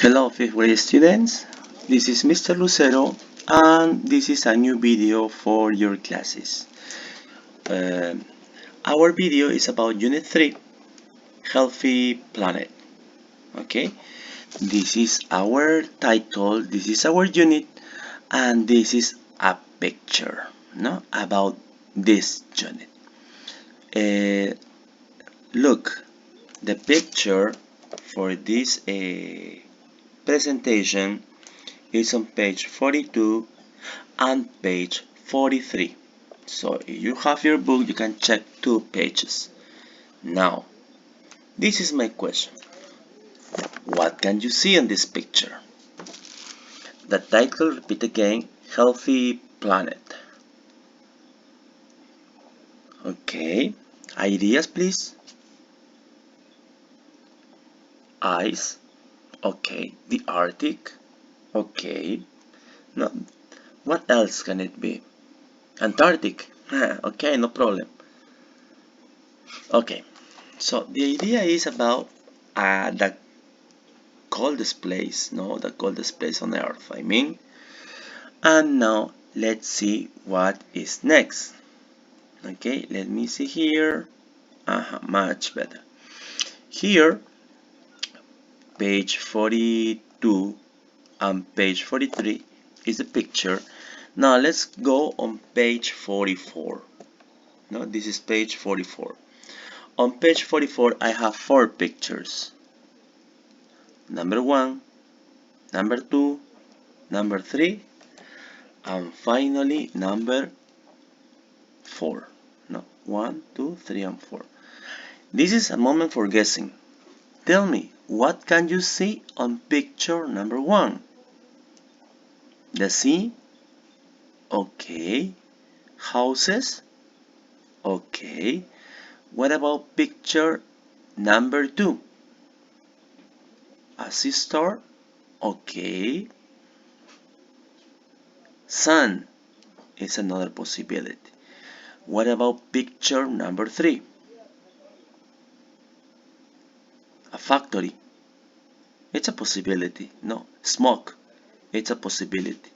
Hello, fifth grade students. This is Mr. Lucero, and this is a new video for your classes. Uh, our video is about Unit 3, Healthy Planet. Okay, this is our title, this is our unit, and this is a picture, no, about this unit. Look, the picture for this presentation is on page 42 and page 43. So if you have your book, you can check 2 pages. Now, this is my question. What can you see in this picture? The title, repeat again, Healthy Planet. Okay, ideas please. Ice. Okay, the Arctic. Okay, no, what else can it be? Antarctic. Okay, no problem. Okay, so the idea is about the coldest place, no, the coldest place on earth, I mean. And now let's see what is next. Okay, let me see here. Much better. Here, page 42 and page 43 is the picture. Now let's go on page 44. No, this is page 44. On page 44, I have 4 pictures. Number 1, number 2, number 3, and finally number 4. No, 1, 2, 3, and 4. This is a moment for guessing. Tell me, what can you see on picture number 1? The sea? Okay. Houses? Okay. What about picture number 2? A seashore? Okay. Sun is another possibility. What about picture number 3? A factory. It's a possibility. No, smoke. It's a possibility.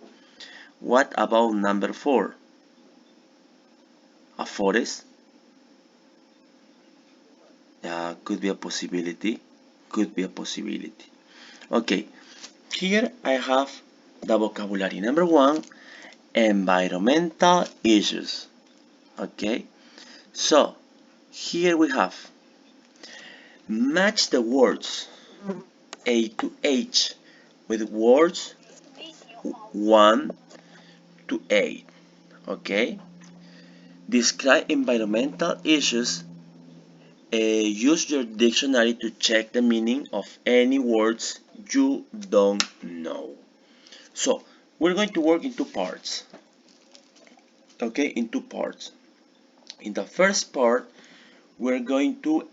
What about number 4? A forest? Could be a possibility. Could be a possibility. Okay, here I have the vocabulary. Number 1, environmental issues. Okay, so here we have match the words A to H with words 1 to 8. Okay, describe environmental issues. Use your dictionary to check the meaning of any words you don't know. So we're going to work in 2 parts. Okay, in 2 parts. In the first part, we're going to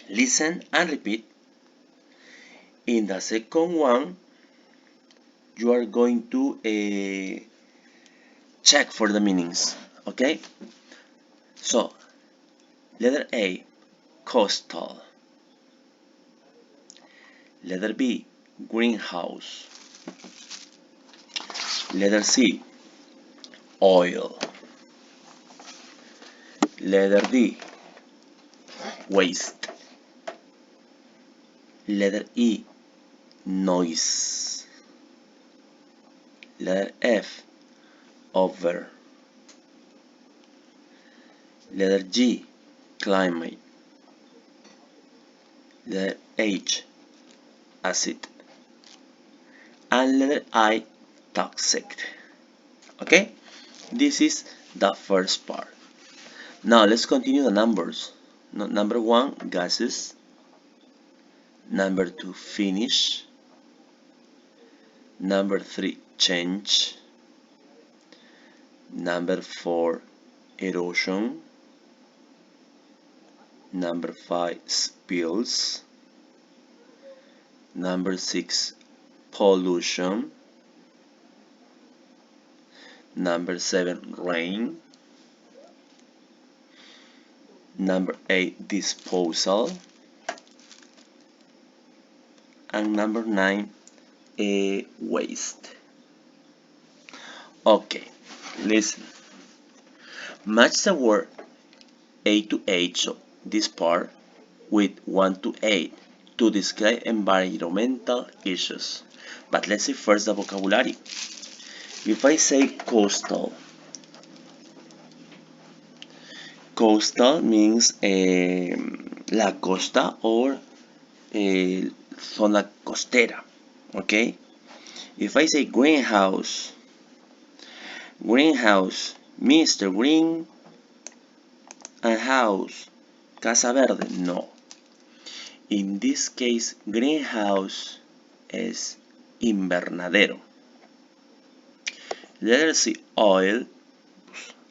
listen and repeat. In the second one, you are going to check for the meanings. Okay, so letter A, coastal. Letter B, greenhouse. Letter C, oil. Letter D, waste. Letter E, noise. Letter F, over. Letter G, climate. Letter H, acid. And letter I, toxic. Okay, this is the first part. Now let's continue the numbers. Number 1, gases. Number 2, finish. Number 3, change. Number 4, erosion. Number 5, spills. Number 6, pollution. Number 7, rain. Number 8, disposal. And number 9, waste. Okay, listen. Match the word A to H, so this part, with 1 to 8 to describe environmental issues. But let's see first the vocabulary. If I say coastal, coastal means la costa or zona costera, okay? If I say greenhouse, greenhouse, Mr. Green and house, casa verde, no. In this case, greenhouse es invernadero. Letter C, oil,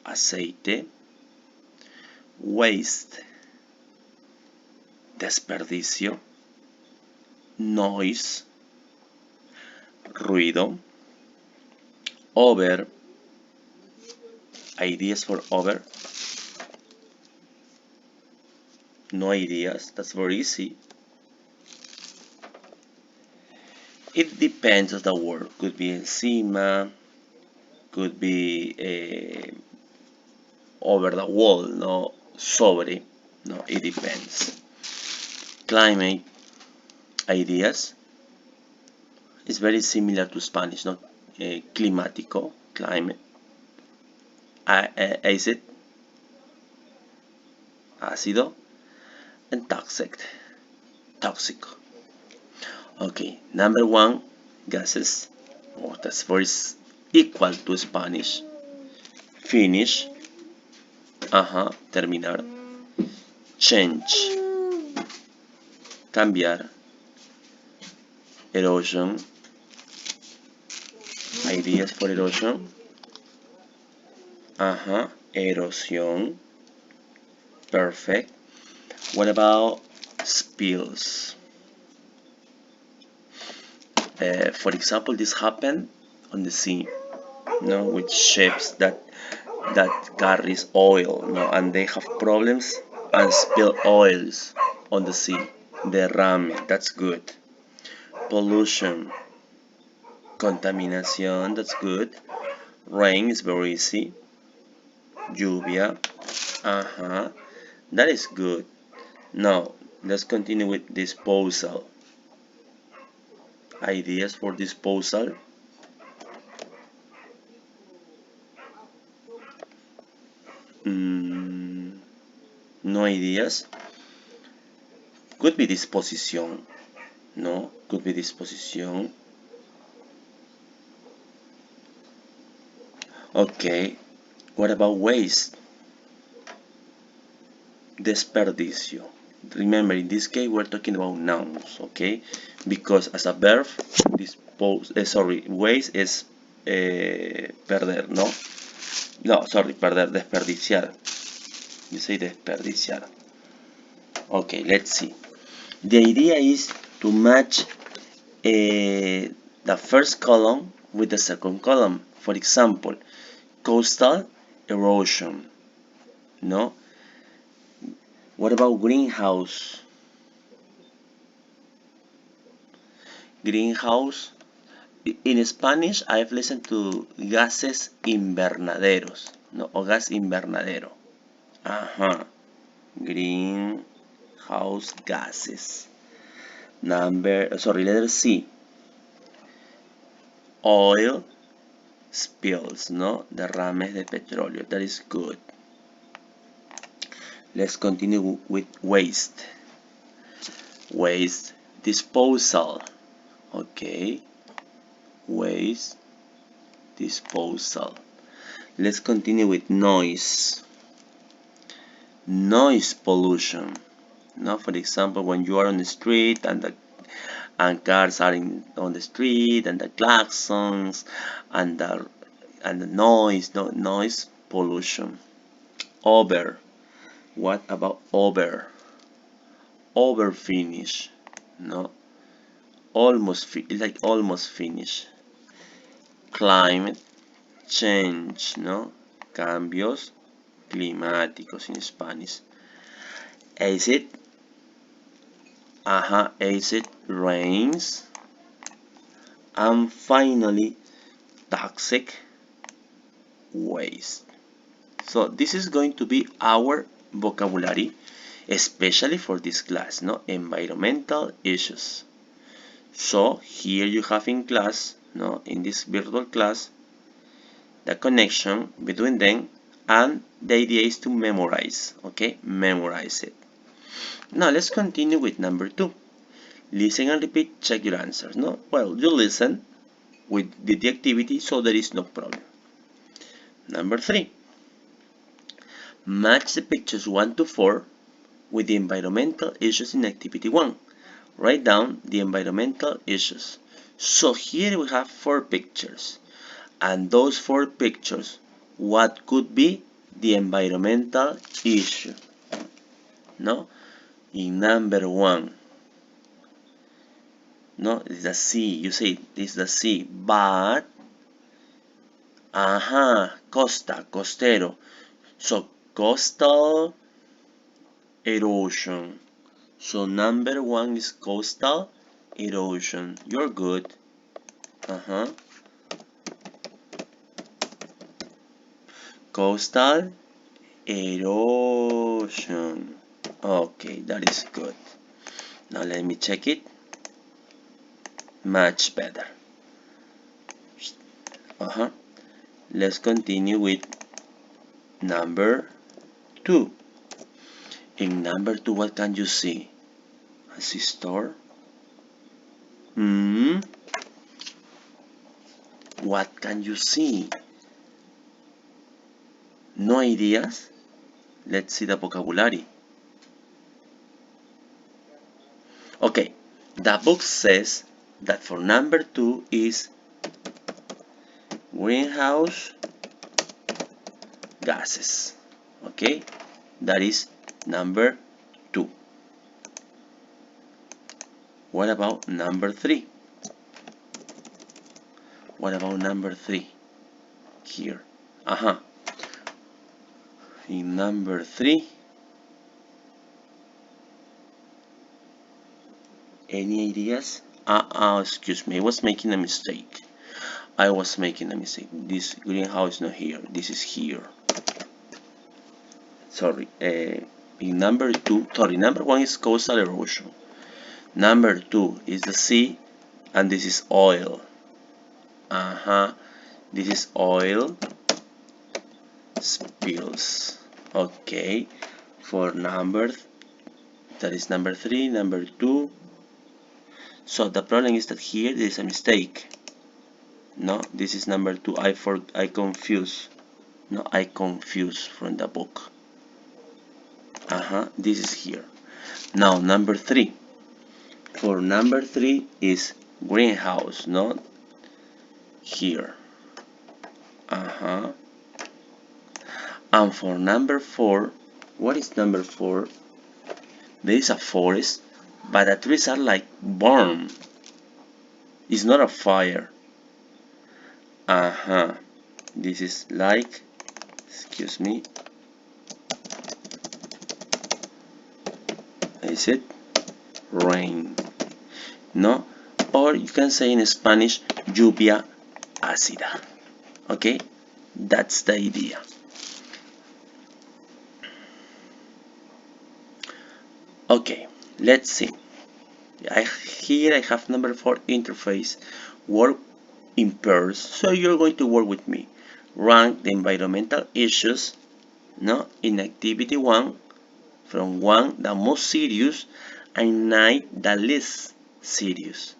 aceite, waste, desperdicio, noise, ruido, over, ideas for over, no ideas, that's very easy. It depends on the word, could be encima, could be over the wall, no, sobre, no, it depends. Climate, ideas, is very similar to Spanish, no? Climático, climate. Acid, ácido, and toxic, toxic. Okay, number 1, gases. Oh, that's very equal to Spanish. Finish, terminar. Change, cambiar. Erosion, ideas for erosion. Erosión. Perfect. What about spills? For example, this happened on the sea, with ships that carries oil, and they have problems and spill oils on the sea. Derrame, that's good. Pollution, contaminación, that's good. Rain is very easy. Lluvia, that is good. Now, let's continue with disposal. Ideas for disposal. No ideas. Could be disposición. No, could be disposición. Okay, what about waste? Desperdicio. Remember, in this case, we're talking about nouns, okay? Because as a verb, waste is perder, no? No, sorry, perder, desperdiciar. You say desperdiciar. Okay, let's see. The idea is to match the first column with the second column. For example, coastal erosion, no? What about greenhouse? Greenhouse. In Spanish, I've listened to gases invernaderos, no, o gas invernadero. Greenhouse gases. Letter C. Oil spills, no, derrames de petróleo. That is good. Let's continue with waste. Waste disposal. Okay. Waste disposal. Let's continue with noise. Noise pollution. Now, for example, when you are on the street and cars are on the street and the klaxons and the noise, noise pollution. Over. What about over? Over finish. No. Almost finish. Climate change, no? Cambios climáticos in Spanish. Acid, acid rains, and finally toxic waste. So this is going to be our vocabulary, especially for this class, no? Environmental issues. So here you have in class, no, in this virtual class, the connection between them, and the idea is to memorize, okay? Memorize it. Now let's continue with number 2. Listen and repeat, check your answers, no? Well, you listen with the activity, so there is no problem. Number 3. Match the pictures 1 to 4 with the environmental issues in activity 1. Write down the environmental issues. So here we have 4 pictures. And those 4 pictures, what could be the environmental issue? No? In number 1, no, it's the sea. You say it's the sea, but costa, costero. So coastal erosion. So number 1 is coastal erosion. You're good. Coastal erosion. Okay, that is good. Now let me check it. Much better. Let's continue with number 2. In number 2, what can you see? A store? What can you see? No ideas? Let's see the vocabulary. Okay, the book says that for number 2 is greenhouse gases. Okay, that is number 2. What about number 3? What about number 3? Here. In number 3, any ideas? Excuse me, I was making a mistake. This greenhouse is not here. This is here. Sorry. In number 2, number 1 is coastal erosion. Number 2 is the sea, and this is oil. This is oil spills. Okay. For that is number 3, number 2. So the problem is that here there is a mistake. No, this is number 2. I confuse. No, I confuse from the book. This is here. Now number 3. For number 3 is greenhouse, no? Here. And for number 4, what is number 4? There is a forest, but the trees are like burned. It's not a fire. This is like, excuse me. Is it rain? No? Or you can say in Spanish, lluvia ácida. Okay? That's the idea. Okay, let's see. Here I have number 4, interface, work in pairs. So you're going to work with me. Rank the environmental issues, no, in activity 1, from 1 the most serious and 9 the least serious.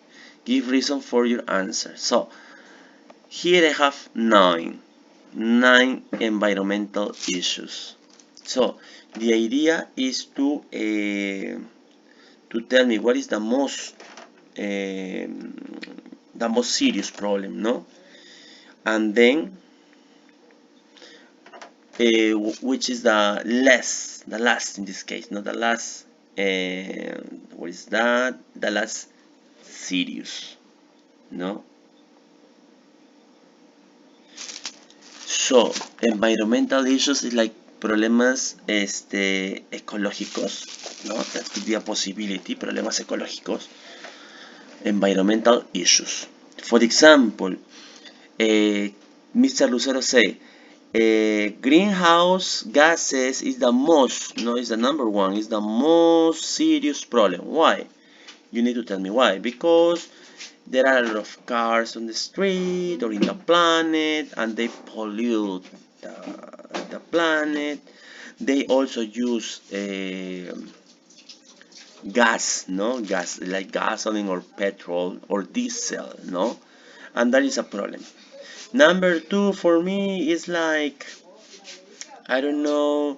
Give reason for your answer. So here I have 9 environmental issues. So the idea is to tell me what is the most serious problem, no? And then which is the last in this case, not the last. What is that? The last serious, no? So environmental issues is like problemas ecológicos, ¿no? That could be a possibility, problemas ecológicos, environmental issues. For example, Mr. Lucero say, greenhouse gases is the most, no, is the number one, is the most serious problem. Why? You need to tell me why. Because there are a lot of cars on the street or in the planet, and they pollute the planet. They also use gas, no, gas like gasoline or petrol or diesel, no, and that is a problem. Number two for me is like, I don't know,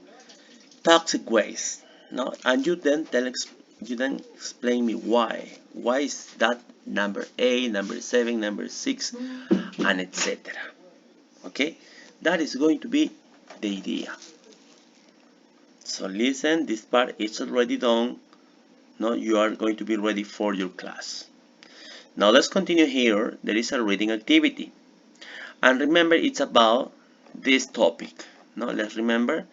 toxic waste, no, and you then explain me why. Why is that number 8, number 7, number 6, and etc. Okay, that is going to be the idea. So listen, this part is already done. No, you are going to be ready for your class. Now let's continue here. There is a reading activity. And remember, it's about this topic. Now let's remember,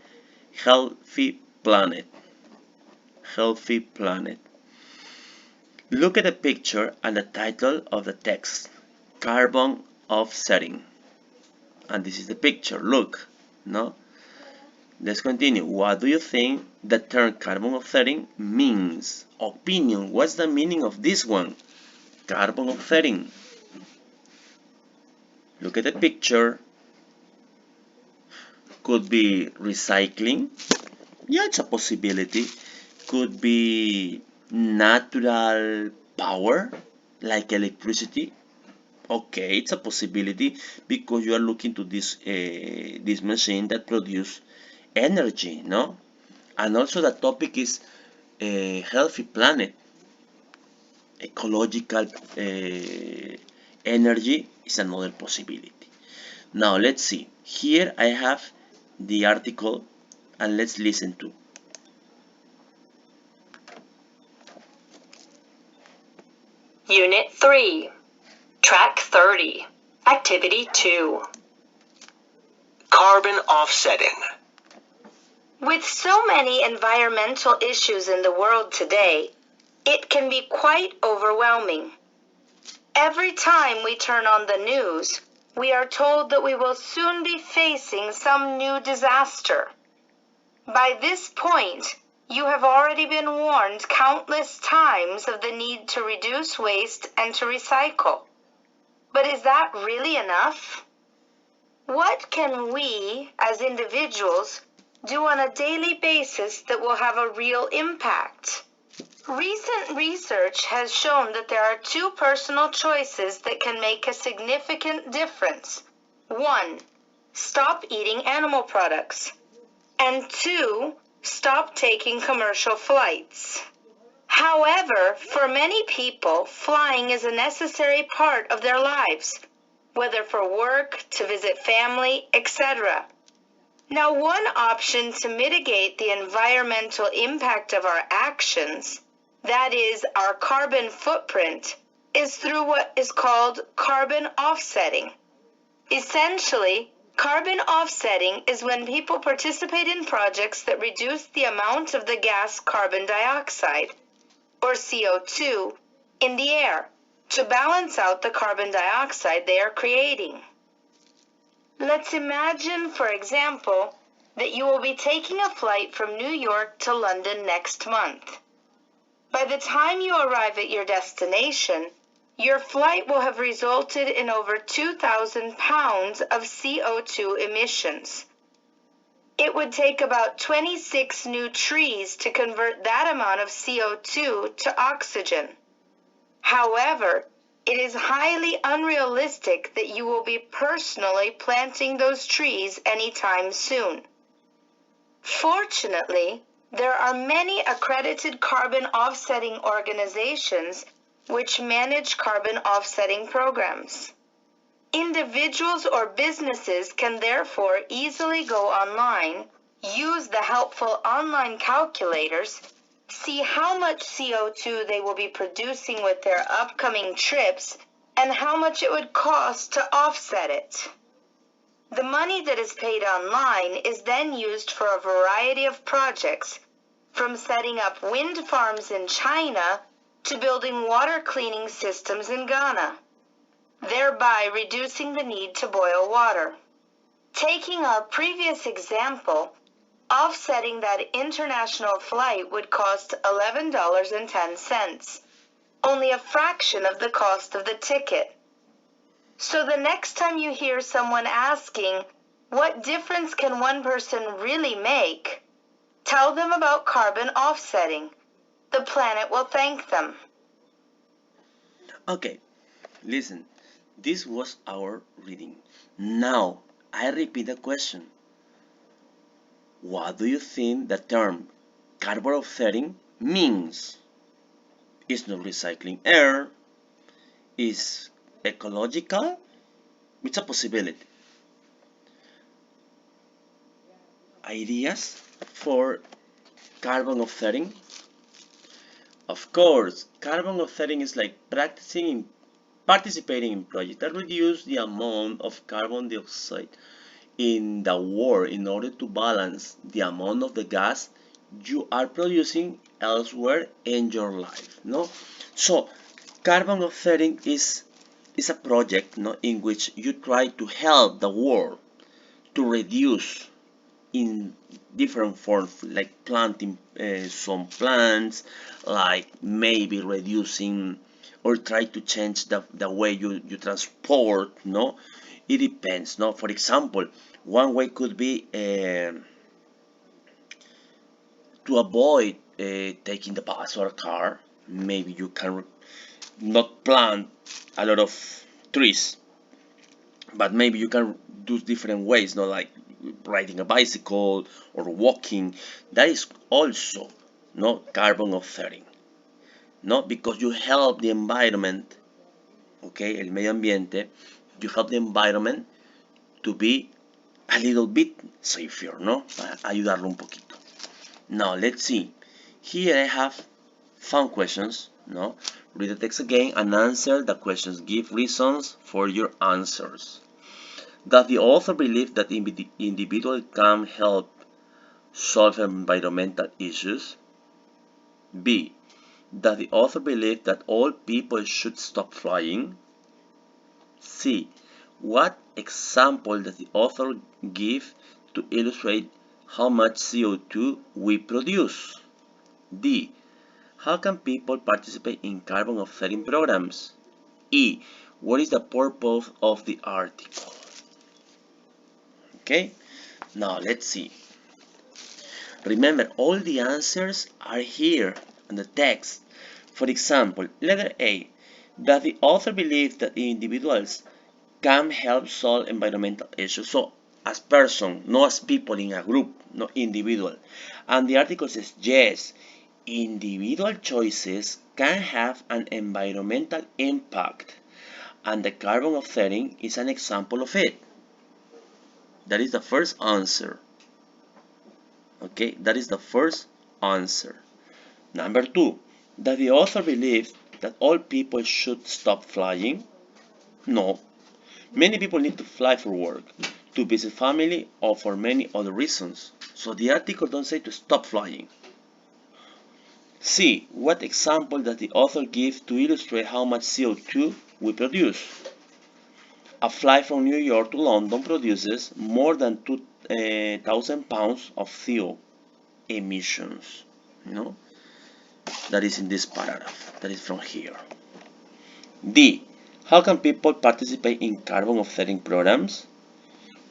healthy planet. Healthy planet. Look at the picture and the title of the text. Carbon offsetting. And this is the picture. Look. No? Let's continue. What do you think the term carbon offsetting means? Opinion. What's the meaning of this one? Carbon offsetting. Look at the picture. Could be recycling. Yeah, it's a possibility. Could be natural power, like electricity. Okay, it's a possibility because you are looking to this machine that produce energy, no? And also the topic is a healthy planet. Ecological energy is another possibility. Now let's see. Here I have the article and let's listen to. Unit 3, Track 30, Activity 2. Carbon offsetting. With so many environmental issues in the world today, it can be quite overwhelming. Every time we turn on the news, we are told that we will soon be facing some new disaster. By this point, you have already been warned countless times of the need to reduce waste and to recycle. But is that really enough? What can we, as individuals, do on a daily basis that will have a real impact? Recent research has shown that there are two personal choices that can make a significant difference. 1. Stop eating animal products. And 2. Stop taking commercial flights. However, for many people, flying is a necessary part of their lives, whether for work, to visit family, etc. Now, one option to mitigate the environmental impact of our actions, that is, our carbon footprint, is through what is called carbon offsetting. Essentially, carbon offsetting is when people participate in projects that reduce the amount of the gas carbon dioxide, or CO2, in the air to balance out the carbon dioxide they are creating. Let's imagine, for example, that you will be taking a flight from New York to London next month. By the time you arrive at your destination, your flight will have resulted in over 2,000 pounds of CO2 emissions. It would take about 26 new trees to convert that amount of CO2 to oxygen. However, it is highly unrealistic that you will be personally planting those trees anytime soon. Fortunately, there are many accredited carbon offsetting organizations which manage carbon offsetting programs. Individuals or businesses can therefore easily go online, use the helpful online calculators, see how much CO2 they will be producing with their upcoming trips, and how much it would cost to offset it. The money that is paid online is then used for a variety of projects, from setting up wind farms in China to building water cleaning systems in Ghana, thereby reducing the need to boil water. Taking our previous example, offsetting that international flight would cost $11.10, only a fraction of the cost of the ticket. So the next time you hear someone asking, what difference can one person really make? Tell them about carbon offsetting. The planet will thank them. Okay, listen, this was our reading. Now, I repeat the question. What do you think the term carbon offsetting means? Is not recycling air? Is ecological? It's a possibility. Ideas for carbon offsetting? Of course, carbon offsetting is like participating in projects that reduce the amount of carbon dioxide in the world in order to balance the amount of the gas you are producing elsewhere in your life. No? So carbon offsetting is a project, no, in which you try to help the world to reduce in different forms, like planting some plants, like maybe reducing or try to change the way you transport. No, it depends. No, for example, one way could be to avoid taking the bus or car. Maybe you can not plant a lot of trees, but maybe you can do different ways, not like riding a bicycle or walking. That is also not carbon offsetting, not because you help the environment, okay, el medio ambiente, you help the environment to be a little bit safer, no, ayudarlo un poquito. Now let's see. Here I have fun questions, no. Read the text again and answer the questions. Give reasons for your answers. Does the author believe that individuals can help solve environmental issues? B. Does the author believe that all people should stop flying? C. What example does the author give to illustrate how much CO2 we produce? D. How can people participate in carbon offsetting programs? E. What is the purpose of the article? Okay, now let's see. Remember, all the answers are here in the text. For example, letter A. Does the author believe that individuals can help solve environmental issues? So, as person, not as people in a group, not individual. And the article says, yes, individual choices can have an environmental impact. And the carbon offsetting is an example of it. That is the first answer. Okay, that is the first answer. Number two, does the author believe that all people should stop flying? No. Many people need to fly for work, to visit family, or for many other reasons. So the article don't say to stop flying. C. What example does the author give to illustrate how much CO2 we produce? A flight from New York to London produces more than 2,000 pounds of CO emissions. That is in this paragraph. That is from here. D. How can people participate in carbon offsetting programs?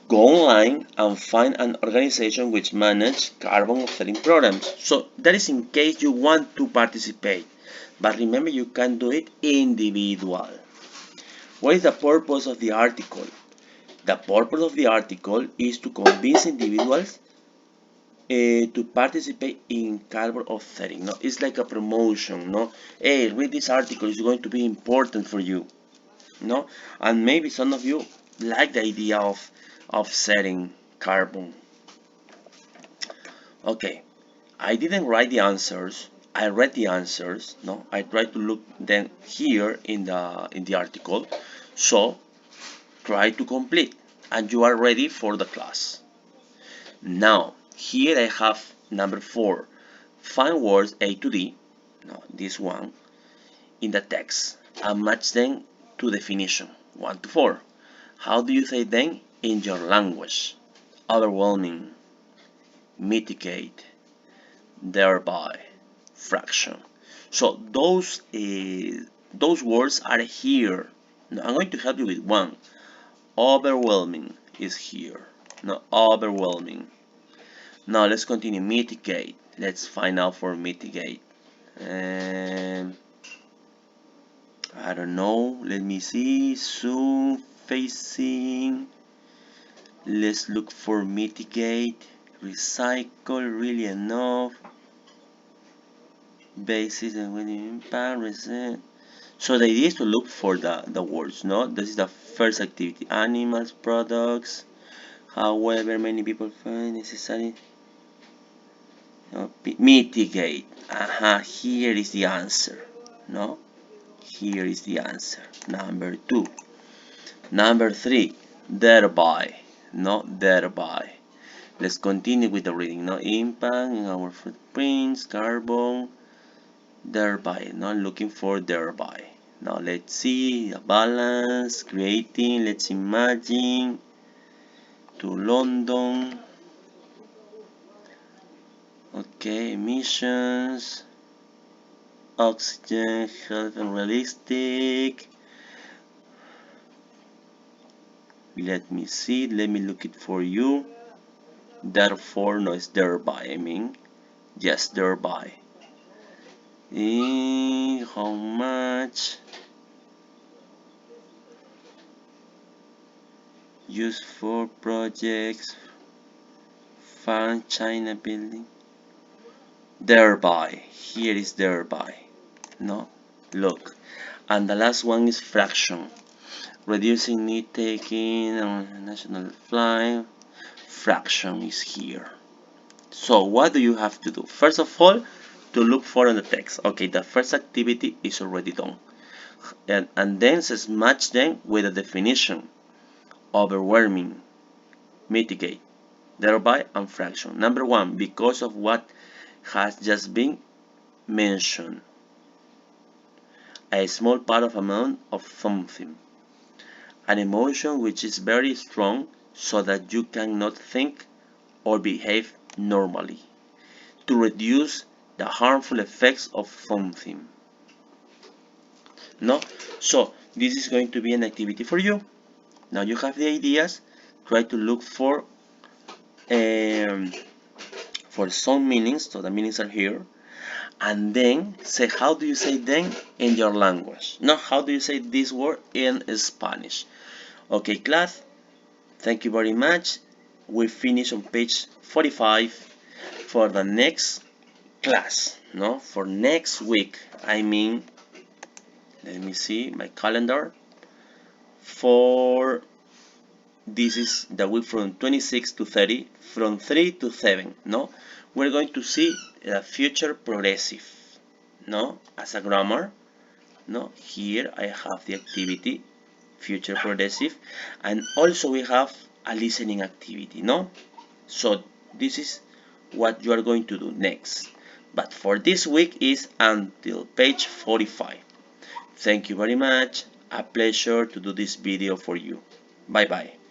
Go online and find an organization which manages carbon offsetting programs. So that is in case you want to participate. But remember, you can do it individual. What is the purpose of the article? The purpose of the article is to convince individuals to participate in carbon offsetting. No, it's like a promotion. No, hey, read this article. It's going to be important for you. No, and maybe some of you like the idea of offsetting carbon. Okay, I didn't write the answers. I read the answers. No, I tried to look them here in the article. So try to complete. and you are ready for the class. Now, here I have number 4. Find words A to D, no, this one, in the text and match them to definition 1 to 4. How do you say them in your language? Overwhelming, mitigate, thereby, fraction. So those words are here. Now I'm going to help you with one. Overwhelming is here. No, overwhelming. Now let's continue. Mitigate. Let's find out for mitigate. Um, I don't know. Let me see. Zoom, facing. Let's look for mitigate. Recycle. Really enough. Basis and when impact. Reset. So the idea is to look for the words. No, this is the first activity. Animals, products. However, many people find necessary. No, mitigate. Here is the answer. No, here is the answer. Number 2. Number 3. Thereby. No, thereby. Let's continue with the reading. No, impact in our footprints, carbon. Thereby. Not looking for thereby. Now let's see the balance, creating. Let's imagine to London. Okay, emissions. Oxygen, health and realistic. Let me see, let me look it for you. Therefore, no, it's thereby, I mean. Yes, thereby. How much? Used for projects. Fund China building. Thereby. Here is thereby. No? Look. And the last one is fraction. Reducing need taking on national flight. Fraction is here. So what do you have to do? First of all, to look for in the text. Okay, the first activity is already done. And then says match them with a definition. Overwhelming, mitigate, thereby, and fraction. Number 1, because of what has just been mentioned. A small part of amount of something. An emotion which is very strong so that you cannot think or behave normally. To reduce the harmful effects of something. No? So this is going to be an activity for you. Now you have the ideas. Try to look for some meanings. So the meanings are here. And then say how do you say them in your language. Now how do you say this word in Spanish. Okay, class. Thank you very much. We finish on page 45 for the next class. No, for next week. I mean, let me see my calendar. For this is the week from 26 to 30, from 3 to 7. No, we're going to see the future progressive. No, as a grammar. No, here I have the activity future progressive, and also we have a listening activity. No, so this is what you are going to do next. But for this week is until page 45. Thank you very much. A pleasure to do this video for you. Bye bye.